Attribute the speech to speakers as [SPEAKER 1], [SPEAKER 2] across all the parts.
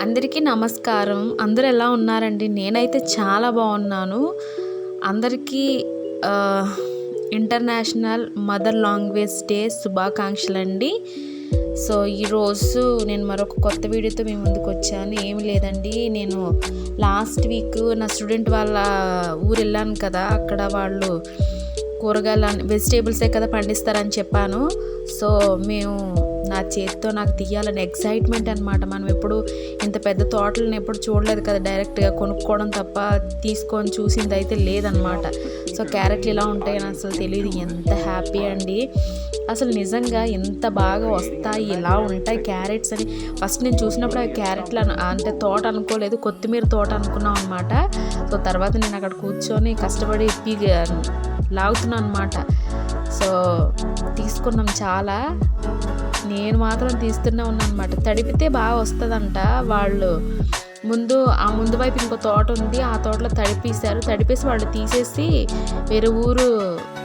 [SPEAKER 1] అందరికీ నమస్కారం. అందరూ ఎలా ఉన్నారండి? నేనైతే చాలా బాగున్నాను. అందరికీ ఇంటర్నేషనల్ మదర్ లాంగ్వేజ్ డే శుభాకాంక్షలండి. సో ఈరోజు నేను మరొక కొత్త వీడియోతో మీ ముందుకు వచ్చాను. ఏమి లేదండి, నేను లాస్ట్ వీక్ నా స్టూడెంట్ వాళ్ళ ఊరు వెళ్ళాను కదా, అక్కడ వాళ్ళు కూరగాయలు వెజిటేబుల్సే కదా పండిస్తారని చెప్పాను. సో మేము నా చేతితో నాకు తీయాలని ఎక్సైట్మెంట్ అనమాట. మనం ఎప్పుడు ఇంత పెద్ద తోటలను ఎప్పుడు చూడలేదు కదా, డైరెక్ట్గా కొనుక్కోవడం తప్ప తీసుకొని చూసింది అయితే లేదనమాట. సో క్యారెట్లు ఇలా ఉంటాయని అసలు తెలియదు. ఎంత హ్యాపీ అండి అసలు, నిజంగా ఎంత బాగా వస్తాయి, ఇలా ఉంటాయి క్యారెట్స్ అని ఫస్ట్ నేను చూసినప్పుడు ఆ క్యారెట్లు అంటే తోట అనుకోలేదు, కొత్తిమీర తోట అనుకున్నాం అనమాట. సో తర్వాత నేను అక్కడ కూర్చొని కష్టపడి లాగుతున్నాను అనమాట. సో తీసుకున్నాం చాలా. నేను మాత్రం తీస్తూనే ఉన్నాను అనమాట. తడిపితే బాగా వస్తుందంట. వాళ్ళు ముందు వైపు ఇంకో తోట ఉంది, ఆ తోటలో తడిపేసి వాళ్ళు తీసేసి వేరే ఊరు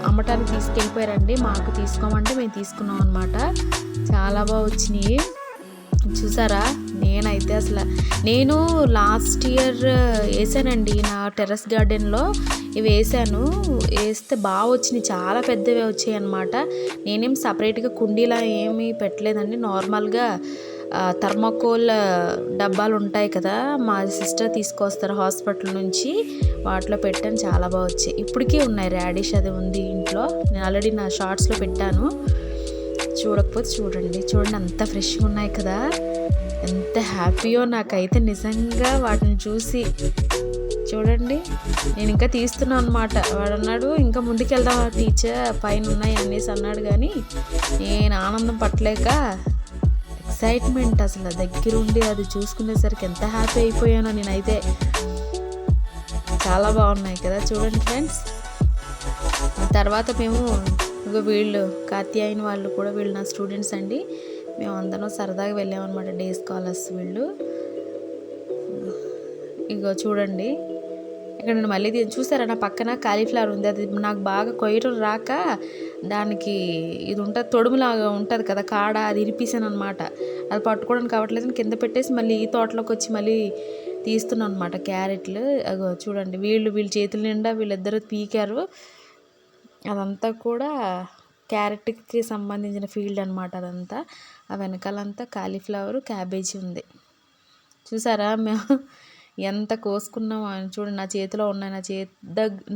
[SPEAKER 1] అమ్మటానికి తీసుకెళ్ళిపోయారండి. మాకు తీసుకోమంటే మేము తీసుకున్నాం అనమాట. చాలా బాగా వచ్చినాయి చూసారా. నేనైతే నేను లాస్ట్ ఇయర్ వేసానండి నా టెర్రస్ గార్డెన్లో. ఇవి వేస్తే బాగా వచ్చినాయి, చాలా పెద్దవి వచ్చాయి అన్నమాట. నేనేం సపరేట్గా కుండీలా ఏమీ పెట్టలేదండి. నార్మల్గా థర్మాకోల్ డబ్బాలు ఉంటాయి కదా, మా సిస్టర్ తీసుకొస్తారు హాస్పిటల్ నుంచి, వాటిలో పెట్టాను. చాలా బాగా వచ్చాయి. ఇప్పటికీ ఉన్నాయి, రాడిష్ అది ఉంది ఇంట్లో. నేను ఆల్రెడీ నా షార్ట్స్లో పెట్టాను, చూడకపోతే చూడండి అంత ఫ్రెష్గా ఉన్నాయి కదా. ఎంత హ్యాపీయో నాకైతే నిజంగా వాటిని చూసి. చూడండి, నేను ఇంకా తీస్తున్నాను అనమాట. వాడు అన్నాడు ఇంకా ముందుకెళ్దాం టీచర్, పైన ఉన్నాయి అనేసి అన్నాడు. కానీ నేను ఆనందం పట్టలేక ఎక్సైట్మెంట్ అసలు దగ్గరుండి అది చూసుకునేసరికి ఎంత హ్యాపీ అయిపోయానో నేనైతే. చాలా బాగున్నాయి కదా చూడండి ఫ్రెండ్స్. తర్వాత మేము వీళ్ళు కాత్యాయని వాళ్ళు కూడా, వీళ్ళు నా స్టూడెంట్స్ అండి. మేము అందరం సరదాగా వెళ్ళామన్నమాట, డే స్కాలర్స్ వీళ్ళు. ఇగో చూడండి, ఇక్కడ నేను మళ్ళీ చూసారా, నా పక్కన కాలీఫ్లవర్ ఉంది. అది నాకు బాగా కొయ్యడం రాక దానికి ఇది ఉంటుంది, తొడుములాగా ఉంటుంది కదా కాడ, అది ఇరిపేసాను అనమాట. అది పట్టుకోవడానికి అవ్వట్లేదు, కింద పెట్టేసి మళ్ళీ ఈ తోటలోకి వచ్చి మళ్ళీ తీస్తున్నాను అనమాట క్యారెట్లు. అగో చూడండి, వీళ్ళ చేతుల నిండా వీళ్ళిద్దరూ పీకారు. అదంతా కూడా క్యారెట్కి సంబంధించిన ఫీల్డ్ అనమాట అదంతా. ఆ వెనకాలంతా కాలీఫ్లవర్, క్యాబేజీ ఉంది. చూసారా మేము ఎంత కోసుకున్నాం అని. చూడండి నా చేతిలో ఉన్నాయి,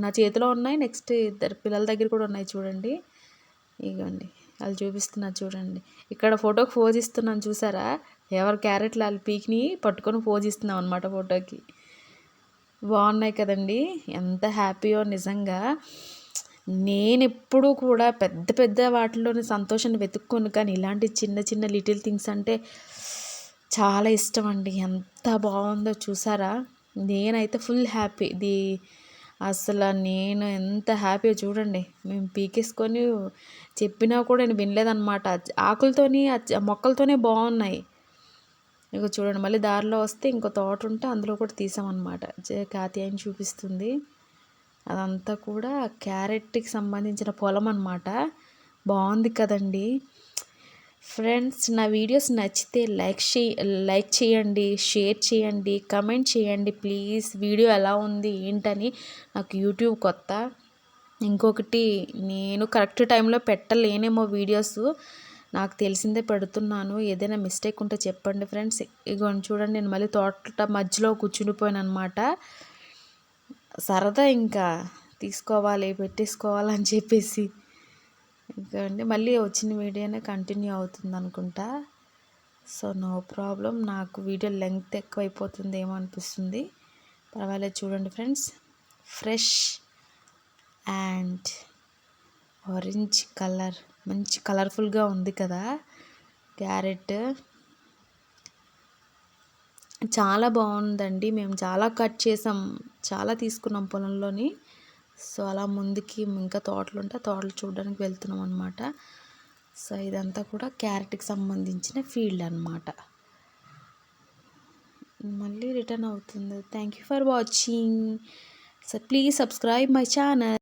[SPEAKER 1] నా చేతిలో ఉన్నాయి. నెక్స్ట్ ఇద్దరు పిల్లల దగ్గర కూడా ఉన్నాయి చూడండి. ఇగోండి వాళ్ళు చూపిస్తున్నారు చూడండి. ఇక్కడ ఫోటోకి పోజ్ ఇస్తున్నాను చూసారా. ఎవరు క్యారెట్లు వాళ్ళు పీక్ని పట్టుకొని పోజ్ ఇస్తున్నాం అనమాట ఫోటోకి. బాగున్నాయి కదండి, ఎంత హ్యాపీయో నిజంగా. నేను ఎప్పుడూ కూడా పెద్ద వాటిలోని సంతోషాన్ని వెతుక్కోను, కానీ ఇలాంటి చిన్న లిటిల్ థింగ్స్ అంటే చాలా ఇష్టం అండి. ఎంత బాగుందో చూసారా. నేనైతే ఫుల్ హ్యాపీ. అసలు నేను ఎంత హ్యాపీ చూడండి. మేము పీకేసుకొని చెప్పినా కూడా నేను వినలేదన్నమాట. ఆకులతోని మొక్కలతోనే బాగున్నాయి. ఇక చూడండి, మళ్ళీ దారిలో వస్తే ఇంకో తోట ఉంటే అందులో కూడా తీసామన్నమాట. కాత్యాయని చూపిస్తుంది. అదంతా కూడా క్యారెట్కి సంబంధించిన పొలం అన్నమాట. బాగుంది కదండి ఫ్రెండ్స్. నా వీడియోస్ నచ్చితే లైక్ చేయండి, షేర్ చేయండి, కమెంట్ చేయండి ప్లీజ్. వీడియో ఎలా ఉంది ఏంటని, నాకు యూట్యూబ్ కొత్త. ఇంకొకటి, నేను కరెక్ట్ టైంలో పెట్టలేనేమో వీడియోస్, నాకు తెలిసిందే పెడుతున్నాను. ఏదైనా మిస్టేక్ ఉంటే చెప్పండి ఫ్రెండ్స్. ఇగో చూడండి, నేను మళ్ళీ తోట మధ్యలో కూర్చుండిపోయాను అనమాట. సరదా ఇంకా పెట్టేసుకోవాలని చెప్పేసి. ఇంకా అండి మళ్ళీ వచ్చిన వీడియోనే కంటిన్యూ అవుతుంది అనుకుంటా. సో నో ప్రాబ్లం, నాకు వీడియో లెంగ్త్ ఎక్కువ అయిపోతుంది ఏమో అనిపిస్తుంది. పర్వాలేదు చూడండి friends. Fresh and orange colour, మంచి కలర్ఫుల్గా ఉంది కదా క్యారెట్. చాలా బాగుందండి. మేము చాలా కట్ చేసాం, చాలా తీసుకున్నాం పొలంలోని. సో అలా ముందుకి ఇంకా తోటలు ఉంటే తోటలు చూడడానికి వెళ్తున్నాం అనమాట. సో ఇదంతా కూడా క్యారెట్కి సంబంధించిన ఫీల్డ్ అనమాట. మళ్ళీ రిటర్న్ అవుతుంది. Thank you for watching. So please subscribe my channel.